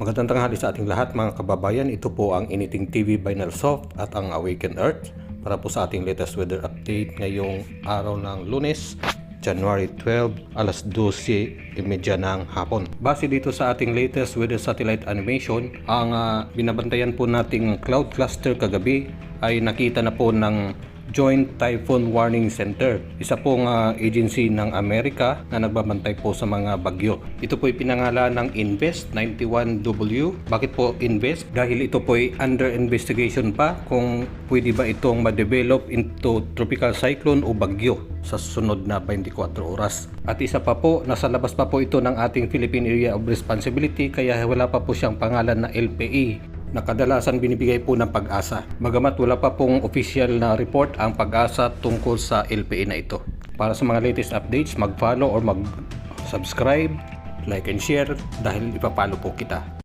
Magandang tanghali sa ating lahat mga kababayan. Ito po ang Anything TV by Nelsoft at ang Awaken Earth para po sa ating latest weather update ngayong araw ng Lunes, January 12, alas 12:30 ng hapon. Base dito sa ating latest weather satellite animation, ang binabantayan po nating cloud cluster kagabi ay nakita na po ng Joint Typhoon Warning Center, isa pong agency ng Amerika na nagbabantay po sa mga bagyo. Ito po ay pinangalan ng Invest 91W. Bakit po Invest? Dahil ito po ay under investigation pa kung pwede ba itong ma-develop into tropical cyclone o bagyo sa susunod na 24 oras. At isa pa po, nasa labas pa po ito ng ating Philippine Area of Responsibility, kaya wala pa po siyang pangalan na LPE na kadalasan binibigay po ng Pag-asa. Bagamat wala pa pong official na report ang Pag-asa tungkol sa LPE na ito. Para sa mga latest updates, mag-follow or mag-subscribe, like and share dahil ipapalo po kita.